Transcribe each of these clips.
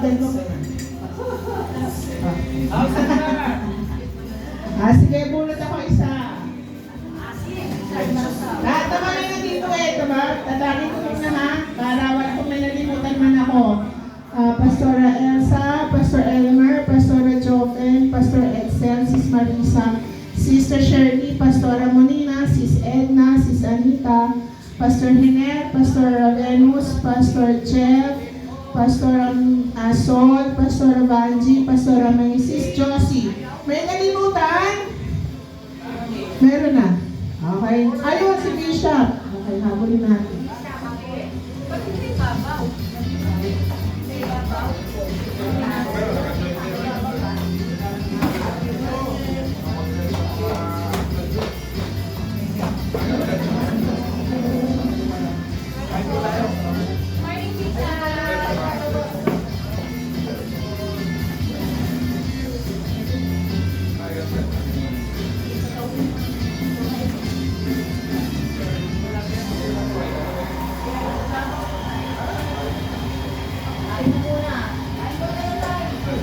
dahil mo. Sige, bunot ako isa. Lahat naman na nandito diba? Tatagin ko muna ha, para wala kung may nalimutan man ako. Pastora Elsa, Pastor Elmer, Pastora Joven, Pastor Excel, Sis Marisa, Sister Shirley, Pastora Monina, Sis Edna, Sis Anita, Pastor Hiner, Pastor Venus, Pastor Jeff, Pastor Sol, Pastor Vanji, Pastor May, Sis Josie. May nalimutan? Meron na. Okay. Ayun si Bishop. Okay, habulin natin.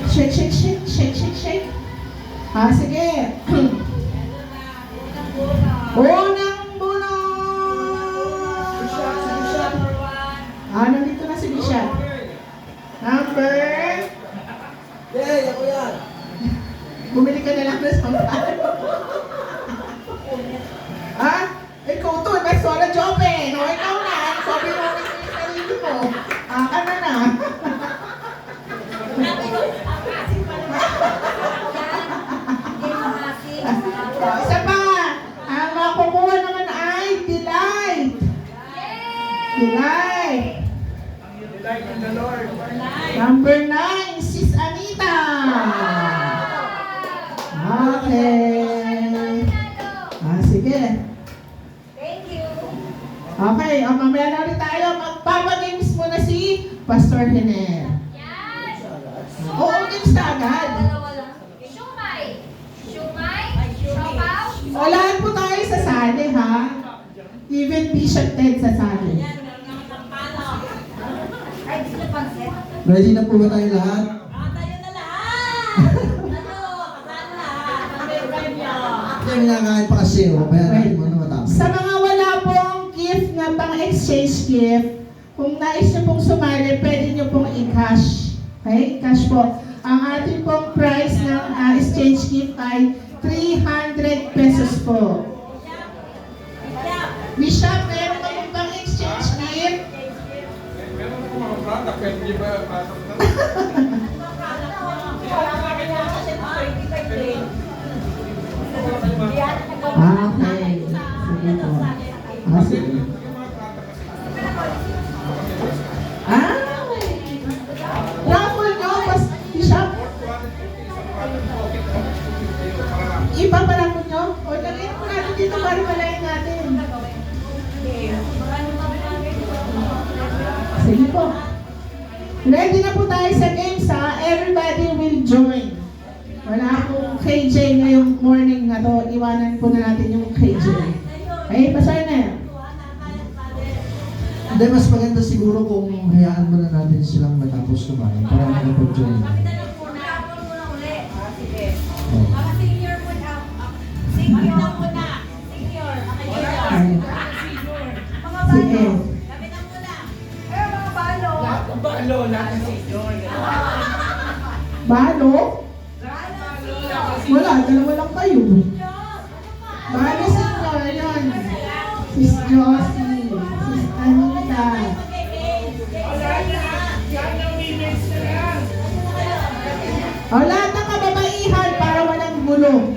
Shake, shake, shake, shake, shake, shake. Sige. Unang bunot! Nandito na si Bishop. Number? Yay, ako yan. Bumili ka na lang ng sampal. Ikaw to, Pastora Joven. O, ikaw na. Sabi mo sa sarili mo. Ano na? Isa pa, ang makukuha naman ay Delight. Delight. Delight in the Lord. Number 9, Sis Anita. Okay. Sige. Thank you. Okay, mamaya na ulit tayo. Magpapagames muna si Pastor Hiner. Yes. Oo, games na agad. Shumay. Shumay. Siopaw. O, lahat po tayo sasali, ha? Even Bishop Ted sasali. Ay, gusto niyo pansit? Ready na po ba tayo lahat? Tayo na lahat. Kasama lahat. Hindi, minakain pa kasi. Kaya natin mo na matapos. Sa mga wala pong gift na pang-exchange gift, kung nais nyo pong sumali, pwede nyo pong i-cash. Okay? Cash po. Ang ating pong price ng exchange gift ay 300 pesos po. Bishop, meron ka pong pang-exchange gift? Meron po mga product, pero hindi ba pasok na? Okay. Sige po. Sige. Raffle nyo, Bishop? Ipaparapon nyo? O, lagyan po natin dito para malayin natin. Sige po. Ready na po tayo sa games ha. Everybody will join. Wala akong KJ ngayong morning na to. Iwanan po na natin yung KJ. Okay, pasay na yan. Hindi, mas maganda siguro kung hayaan muna natin silang matapos kumain para makapag-join. Sige. Balo, lahat ng senior. Balo? Wala, dalawa lang kayo. Balo senior, yun. Sis Josie, Sis Anita. O, lahat ng kababaihan para walang gulo.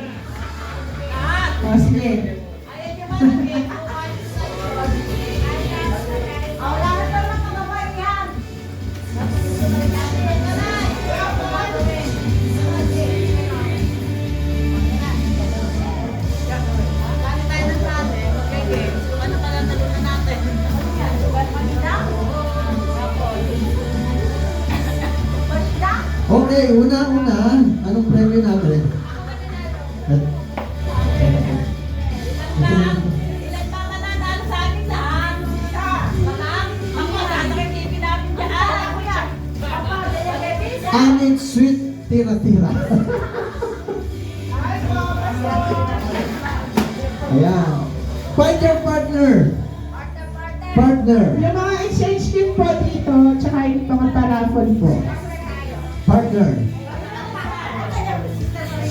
O, sige. Okay, una-una, anong premyo natin? Ilan pa mananalo sa amin lahat? Mga TV namin dyan. Ako yan. Anit sweet tira-tira. Ayan. Find your partner. Partner. Yung mga exchange gift po dito, tsaka yung mga parapon po. Partner.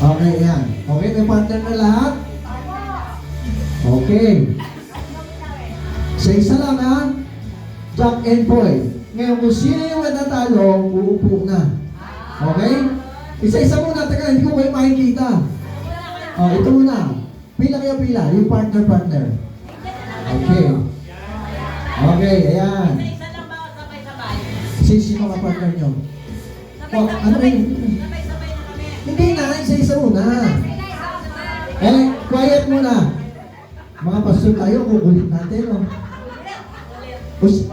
Okay, yan. Okay, may partner na lahat? Okay. Sa isa lang ha, Jack and Boy. Ngayon, kung sino yung matatalo, uupo na. Okay? Isa-isa muna, teka, hindi ko kayo makikita. Ito muna. Pila kayo pila, yung partner. Okay. Okay, ayan. Isa lang ba sabay-sabay? Sino ka partner nyo? Ano yun? Sabay-sabay na kami. Hindi na, isa-isa muna. Quiet muna. Mga pastor tayo, kukulit natin, oh.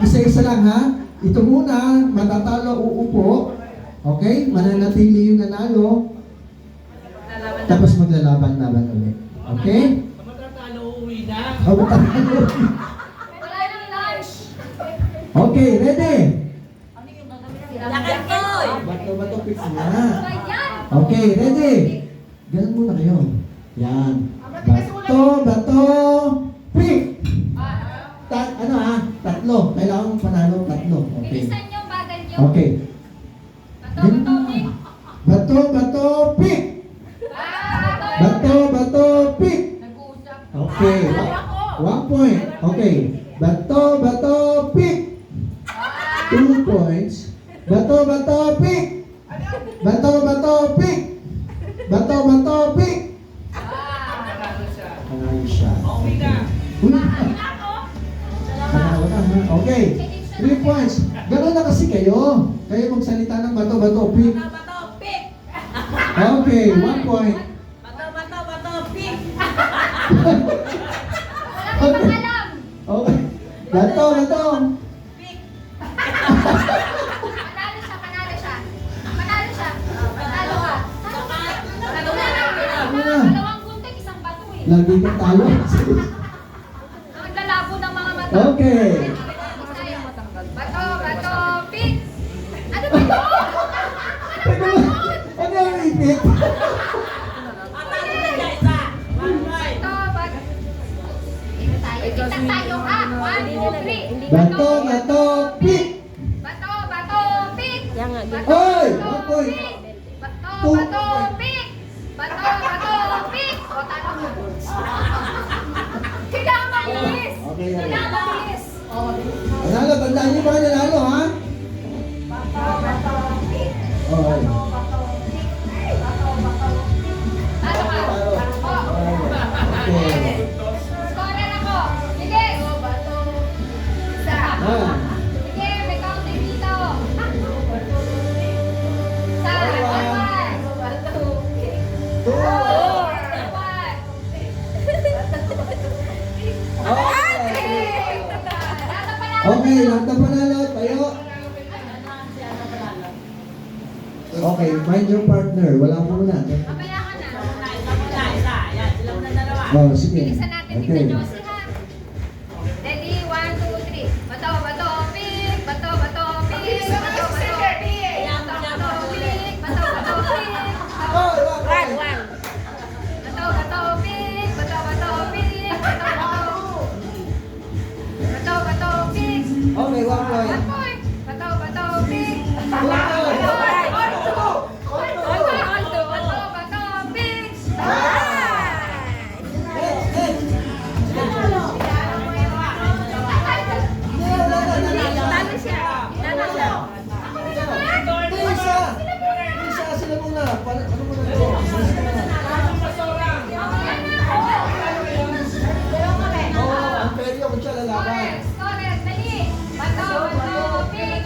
Isa-isa lang, ha? Ito muna, matatalo, uupo. Okay? Mananatili yung nanalo. Tapos maglalaban-laban ulit. Okay? Matatalo, uuwi na. Wala nang lunch. Okay, ready? Lakad ko! Bato-bato fix na. Ganyan! Okay, ready? Ganun muna kayo. Yan. Bato, pick! Tatlo. Kailangan panalo tatlo. Okay. Bilisan niyo ang bagal niyo. Okay. Bato, pick. Bato, pick! Bato, pick! Nag-uusap. Okay. 1 point. Okay. Bato, pick! 2 points. Bato, pick! Bato, pick! Bato, pick! Panalo siya. Uuwi na. Uy! Panalo ka, ha? Okay. 3 points. Ganun na kasi kayo. Kayo magsalita ng bato, pick. Bato, pick. Okay. 1 point. Bato, pick. Okay. Wala kang alam. Okay. Bato. Pick. Panalo siya. Panalo ka. Dalawang gunting, isang bato eh. Lagi ka talo. Ang naglalabo ng mga mata. Okay. Bato, pick. Ano ba yun? Ano yung repeat? Tignan tayo ha. 1, 2, 3. Bato, pick! Bato, pick. Oy! 1 point. Bato, pick. Bato, pick. O, talo mo. Kailangan mabilis. Okay, okay. Kailangan mabilis. Nanalo, tandaan niyo ba nanalo, ha? Okay. Talo ka. Okay. Scorer ako. Bilis. Isa. Sige, may counting dito. Isa. Okay, lahat na panalo. Tayo. Okay, find your partner. Wala muna. Mamaya ka na. Oh, sige. Bilisan natin Okay. Tita Josie ha. Ready? 1, 2, 3. Bato, pick. Bato, pick. Bato, pick. Bato, pick. Bato, pick. Bato, pick. Bato, pick. Okay, 1 point. 1 point. Bato, pick. Bato, pick. Talo siya. Isa sila muna. Ano muna ito? Ang peri ako siya lalaban. Correct, dali. Bato, pick. Bato, pick.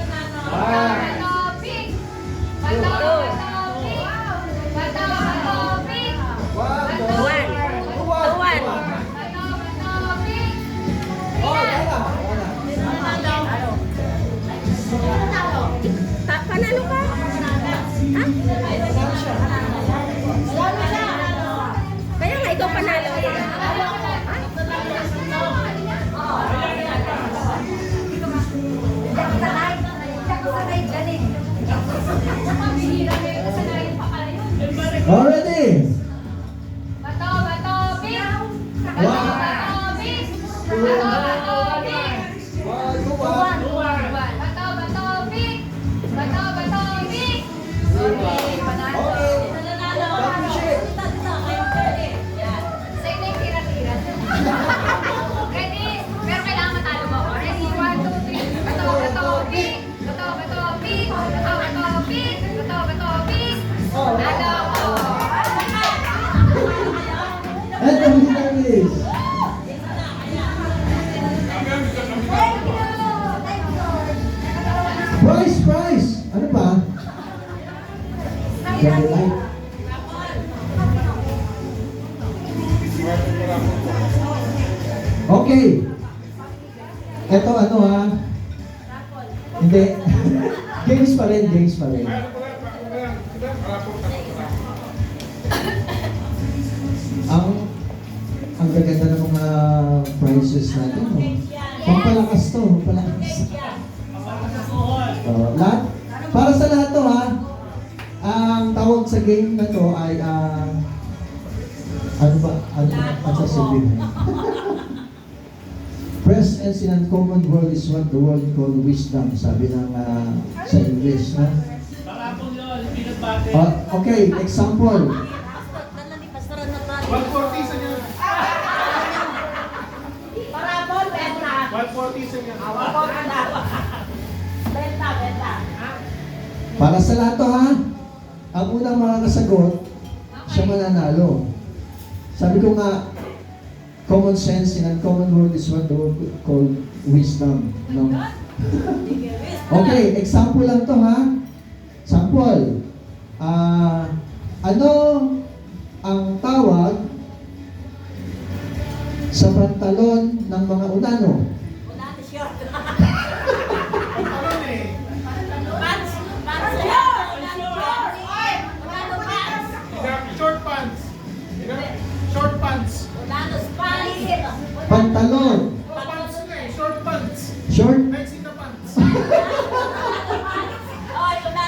Bato, pick. Bato, pick. One. Bato, pick. Oh, tala. Panalo ka? Kaya nga ikaw panalo eh. Sakay, galing. Pambihira na yung kasanayan pa pala yun. Already. Bato, bato, pik! Bato, bato, pik! Bato, bato, pik! Bato, bato, pik! Bato, bato, pik! Okay, panalo. Yan. Sa'yo na yung tira-tira. Ready? Pero kailangan matalo mo. Ready? 1, 2, 3. Bato, bato, pik! Bato, bato, pik! Bato, bato, pik! Bato, bato, pik! Panalo ko. And the winner is... Prize! Ano ba? Very light. Okay. Ito ano ha? Hindi. Games pa rin. Ang gaganda ng mga prizes natin. No? Pampalakas to. Lahat, para sa lahat to ha, ang tawag sa game na to ay ano ba sasabihin? Presence in uncommon world is what the world called wisdom, sabi ng sa English na. Okay, example. 140 sa niya. 140 sa niya. Para sa lahat to ha, ang unang makakasagot, siya mananalo. Sabi ko nga, common sense in uncommon world is what the world called wisdom. No? Okay, example lang to ha. Sample. Ano ang tawag sa pantalon ng mga unano? Short pants. Short pants. Pantalon. Pants na eh. Short pants. Short? Mexico pants.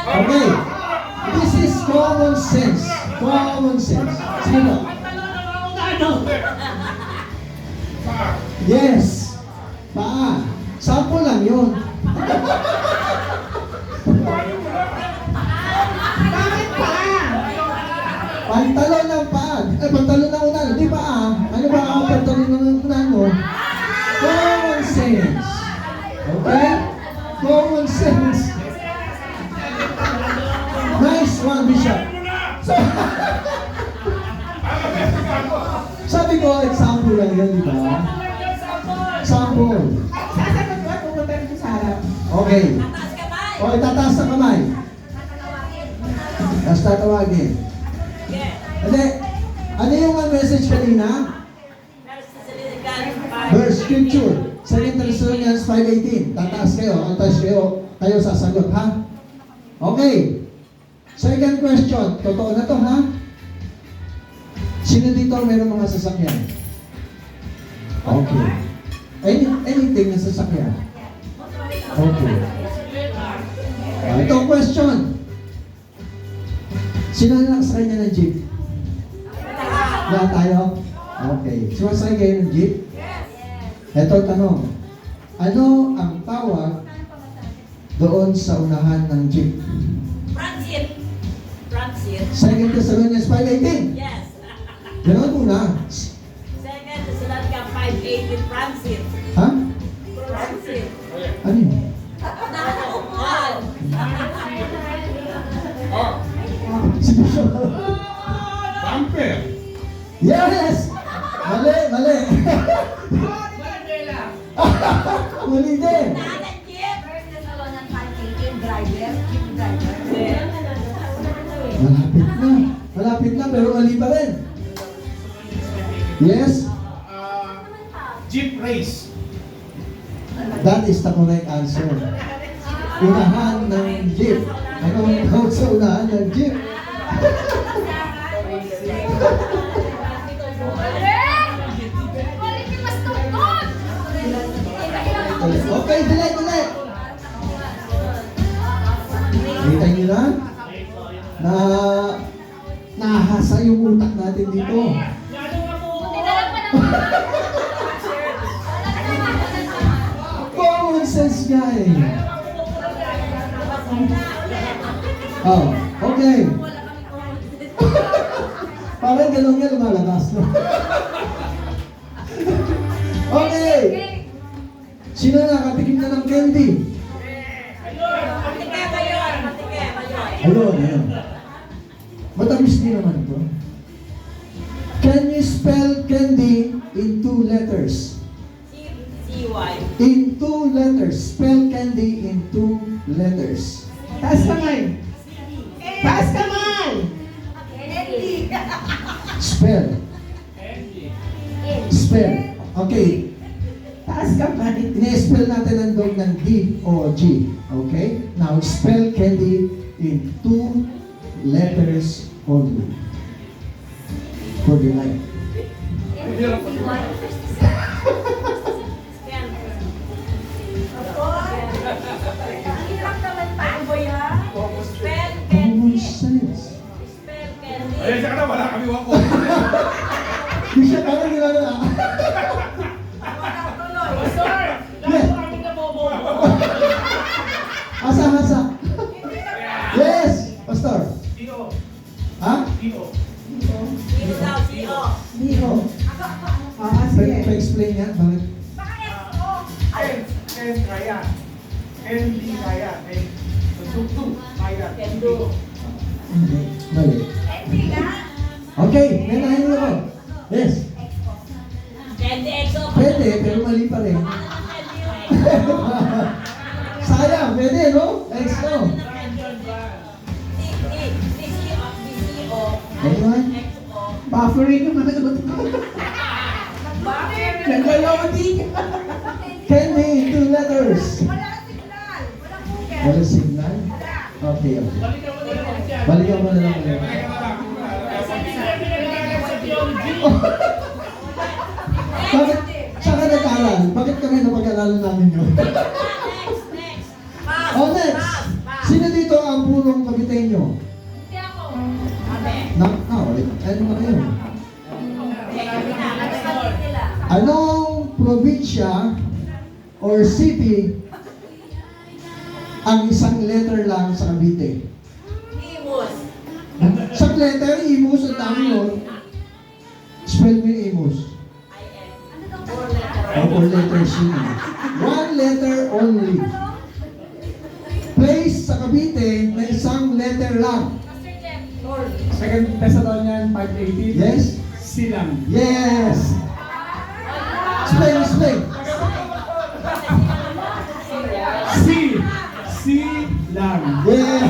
Okay. This is common sense. Common sense. Sino? Yes. Paa. Sample lang yun. Bakit pa? Pantalon ng paa. Pantalon ng unano. Di paa. Ano ba ang pantalon ng unano? Common sense. Okay? Common sense. Nice one, Bishop. Sabi ko, example lang yun, di ba? Sample. Sasagot ko at pupunta rin sa harap. Okay. O, itataas ang kamay. Tapos tatawagin. Hindi. Ano yung message kanina? Verse scripture. 2 Thessalonians 5:18. Tataas kayo. Ang taas kayo sasagot, ha? Okay. Second question. Totoo na to, ha? Sino dito ang mayroong mga sasakyan? Okay. Anything na sasakyan? Okay. Ito ang question. Sino na nakasakay niya ng jeep? Lahat tayo? Okay. Sumasakay kayo ng jeep? Ito tanong. Ano ang tawag doon sa unahan ng jeep? Transit. 2 Thessalonians 5:18. Yes. Ganun muna. Second Thessalonians 5:18 transit. Ha? Transit. Ano yun? Nakakaupan. Oh, Si Bishop. bumper. Yes! Mali! Mali din. Nakakang jeep. First Thessalonians 5:18, driver, jeep driver. Malapit na pero mali pa rin. Yes? Jeep race. That is the correct answer. Unahan ng jeep. Anong tawag sa unahan ng jeep? Quality mas tungkol! Okay, delay. Kita nyo na? Common sense nga eh. Oh, okay. Parang ganun nga lumalabas, no? Okay. Sino nakatikim na ng candy? Matike ba yun? Matike ba yun? Ayun, ayun. Matamis din naman ito. Can you spell candy in 2 letters? C-Y. In 2 letters. Spell candy in 2 letters. Taas kamay. Taas kamay. Spell. Spell. Okay. Taas kamay. Ine-spell natin ang dog ng D o G. Okay? Now, spell candy in 2 letters only. For the life. Yan. Spell Common candy. sense. Spell candy. Ayun, siya ka na, wala kami wako. Di siya kaya nilala. Yes. Asa. Yes, Pastor. Ha? Dito daw, C-O. Dio. Ah, sige. Pa-explain nga, bakit? Ken, kaya. Ken, di kaya. Ken, tutug, kaya. Kendo. Hindi, mali. Okay, may nahin ako. Yes. Candy EXO. Pwede, pero mali pa rin. Sayang, pwede, no? Extra. Ayun. Buffering naman ito. Naglalawadi ka. Candy, 2 letters. Wala signal? Okay, okay. Balikan mo na lang ulit. Bakit? Saan ka nag-aral? Bakit kami napag-aralan namin yun? Oh, next. Sino dito ang punong Caviteño? Ulit. Ano na kayo? Anong probinsya or city ang isang letter lang sa Cavite? Sa letter, Imus, ang dami yun. Spell mo yung Imus. Oh, 4 letters yun. 1 letter only. Place sa Cavite na isang letter lang. Second Thessalonians 5:18. Yes? Silang. Yes! Explain. Silang. Yeah!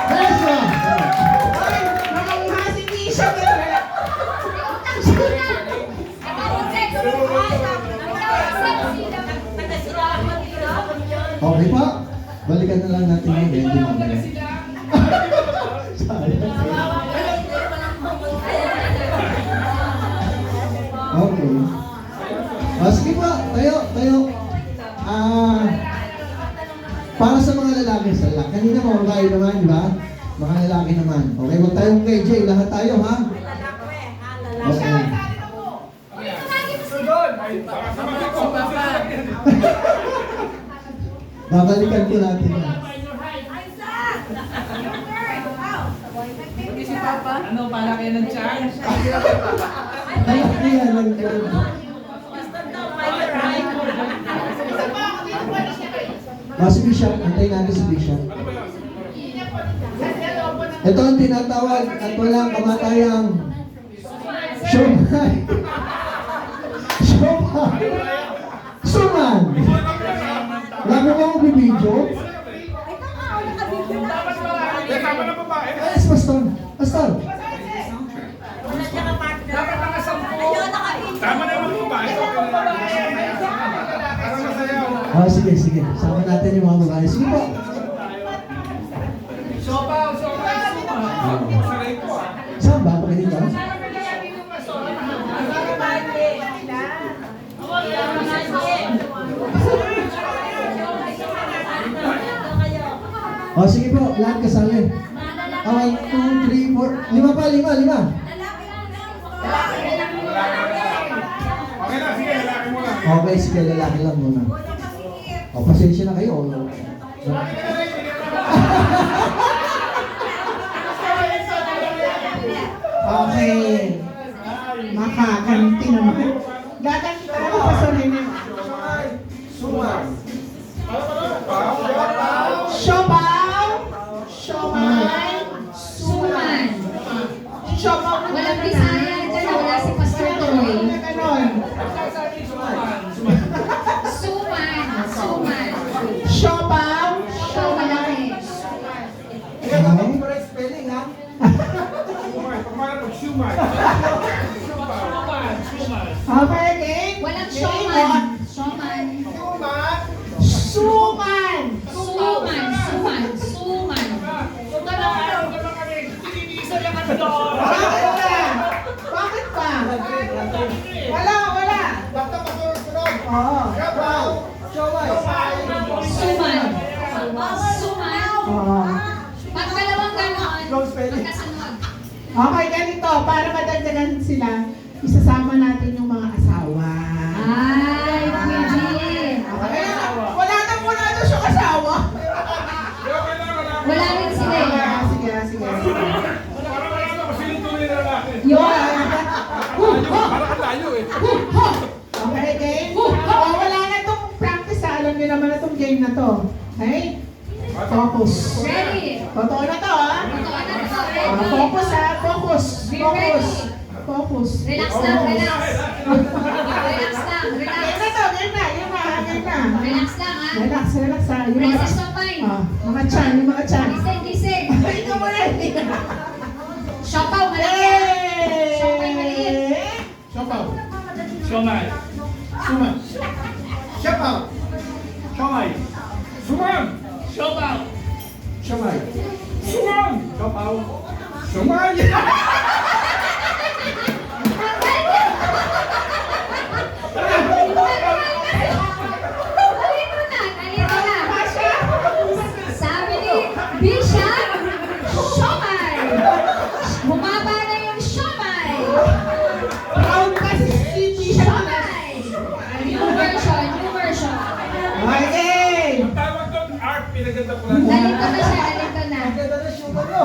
Next one! Ay, namangha si Tisha. Okay pa? Balikan na lang natin yung hindi mamaya. Okay. Sige pa, tayo. Para sa mga lalaki, kanina mga babae naman, di ba? Mga lalaki naman. Okay, huwag tayong KJ, lahat tayo, ha? Okay. Sunod. Ay, sama ko. Babalikan ko natin yan. Si Papa? Ano, para kayo ng chance? Anak niya lang dyan. Si Bishop, antayin natin si Bishop. Ito ang tinatawag at walang kamatayang Shumai. Suman. Lagi mo akong bibidyo? Tama na babae. Yes, Pastor. Pastor. Dapat nakasampu. Tama na yung babae. Parang masayaw. Sige. Sama natin yung mga babae. Sige po. Sopa. Saray ko ah. Saan ba? Pakinig ka? Sige po, lahat kasali. 1, 2, 3, 4. 5 pa, 5. Okay na, sige, lalaki muna. Okay, sige, lalaki lang muna. O, pasensya na kayo. Okay. Makakanti naman. Gaganti tayo pa sa rin. Suman. Siopaw. Siomay. Suman. Siopaw na Walang Bisaya dyan, wala si Pastor Troy. Ganon. Suman. Suman. Siopaw. Ikaw malaki. Okay. Spelling, ha? Shumay, pagmana mo, shumay. Okay, again. Walang Game Shoman. on. Shoman. Suman. Suman. Suman. Suman. Bakit ka? Bakit pa? Wala, wala. Oo. Siomay. Suman. Suman. Oo. Pag dalawang ganon, Wrong spelling. magkasunod. Okay, ganito. Para madagdagan sila, isasama natin yung mga asawa. Ay, pwede. Okay. Wala na siyang asawa. Wala rin sila eh. Sige, sige, sige. Parang wala na, kasi yung tunay na lalaki. Yun. Parang ang layo eh. Okay, game? Oh, wala na itong practice. Alam niyo naman na itong game na to. Okay? Focus. Ready? Totoo na to, ha? Totoo na to. Focus, ha? Focus. Be Focus. ready. Focus. Relax lang, relax. Relax lang, Game relax. na to, game na. Game na, game na. Relax lang ha. Relax, relax, ha? Yung mga, Princess of mine. mga chan, yung mga chan. Gising, gising. Ikaw mo na. Siopaw, malaki. Siopaw, maliit. Siopaw. Siomay. Suman. Siopaw. Siomay. Suman. Siopaw. Siomay. Suman. Siopaw. Siomay. Alito na, alito na. Pasha. Sabi ni Bishop, siomay. Bumaba na yung siomay. Proud kasi si Bishop na. Siomay. New version, new version. Okay. Ang tawag doon, art, pinaganda ko lang. Nalito na siya, nalito na. Ang ganda na siomay nyo.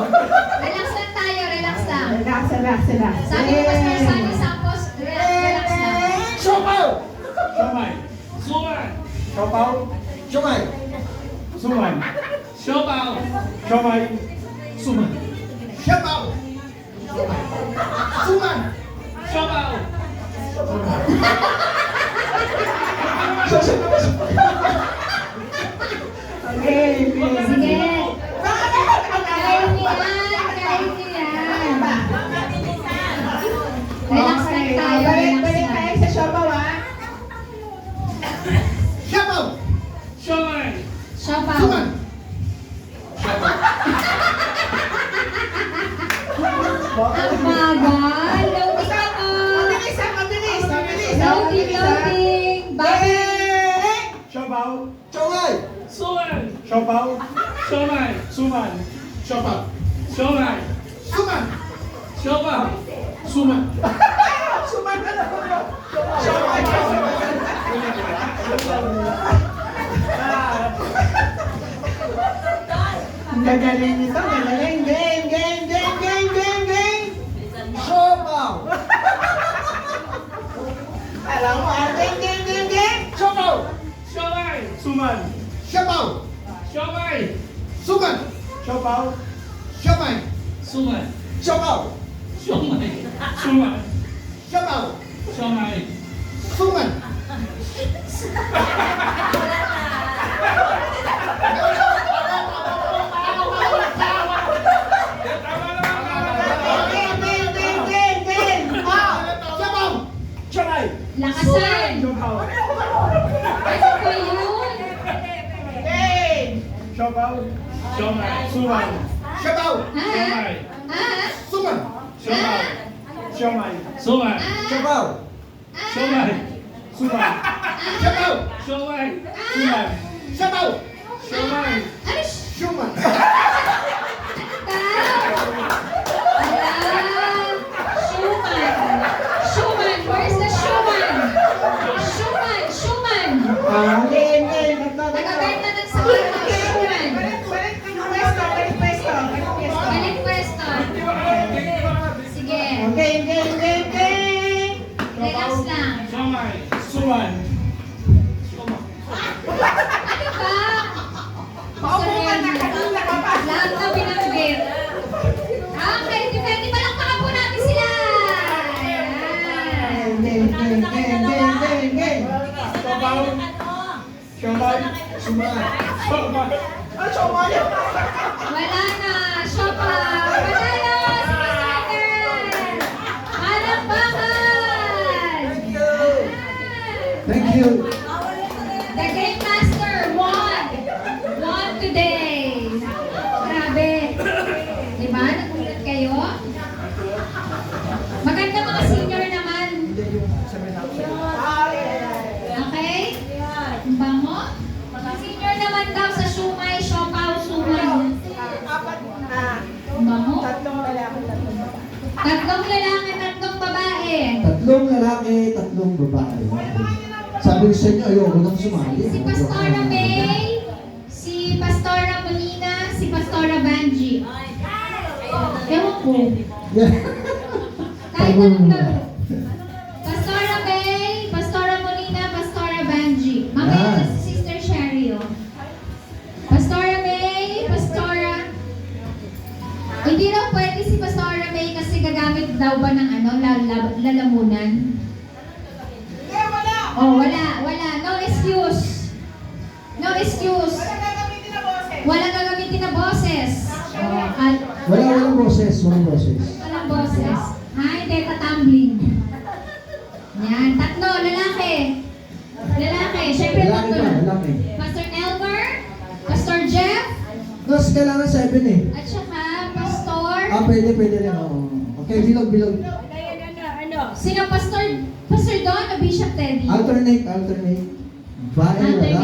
Relax lang tayo, relax lang. Relax, relax, relax. Sabi ni Pastor Sunny Sampos, relax lang. Siopaw. Siomay. Suman. Siopaw. Siomay. Suman. Siopaw. Siomay. Suman. Siopaw. Suman. Siopaw. Okay, okay. Sige. Bakit? Kaya niyo yan, kaya niyo yan. Relax lang tayo, relax Balik lang. tayo sa siopaw, ha? Siopaw. Siomay. Siopaw. Suman. Ang bagal. Loading ka pa. Mabilis, ha? Mabilis, mabilis. Loading, loading. Bakit? Siopaw. Siomay. Suman. Siopaw. Siomay. Suman. Siopaw. Siomay. Suman. Siopaw. Suman. Suman na naman. Ang gagaling nito, gagaling. Game, game, game, game, game, game. Siopaw. Alam mo, game, game, game, game. Siopaw. Siomay. Suman. Siopaw. Siomay. Suman. Siopaw. Siomay. Suman. Siopaw. Siomay. Suman. Siopaw. Siomay. Suman. Game, game, game, game, game. Oh, Siopaw. Siomay. Lakasan. Siopaw. Ano ba yun? game. Siopaw. Siomay. Suman. Siopaw. Ha? Siomay. Ha? Suman. Siomay. Siomay. Suman. Siopaw. Siomay. Suman. Siopaw. Siomay. Suman. Siopaw. Siomay. Ano Suman. ba? Ala, Suman. game, game, game, game! Relax lang. Samay. Suman. Ano ba? Paupo ka na, kanina ka pa. Lahat na binanggit. Okay, depende pa lang po natin sila. Ayan. Game, game, game, game, game, game! Sabaw. Samay. Suman. Samay. Ah, sumali! Wala na. Shopa. Panalo. Speaker. Palakpakan. Thank you. The Game Master won. Won today. Grabe. Diba? Nagulat kayo? Maganda mga senior naman. Okay? Ang bango? Mga senior naman daw sa Shumai, Siopaw, Suman. Apat na. Ang bango? Tatlong lalaki, tatlong babae. Tatlong lalaki, tatlong babae. Tatlong lalaki, tatlong babae. Sabi ko sa inyo, ayoko nang sumali. Si Pastora May, si Pastora Molina, si Pastora Banji. Ewan ko. Yeah. Kahit anong laro. Pastora May, Pastora Molina, Pastora Banji. Mamaya Yan. na si Sister Sherry, oh. Pastora May, Pastora... Hindi raw pwede si Pastora May kasi gagamit daw ba ng ano, lalamunan? Oh, wala. No excuse. No excuse. Walang gagamitin na boses. Oh, Walang boses, walang boses. walang boses. Ha, hindi, tatumbling. Yan, tatlo, lalaki. Lalaki, syempre Lalaki tatlo. pa, lalaki. Pastor Elmer, Pastor Jeff, Tapos kailangan 7 eh. at saka Pastor... Pwede rin. Oo. Okay, bilog. Sino Pastor Don o Bishop Teddy? Alternate. Bae, Alternate.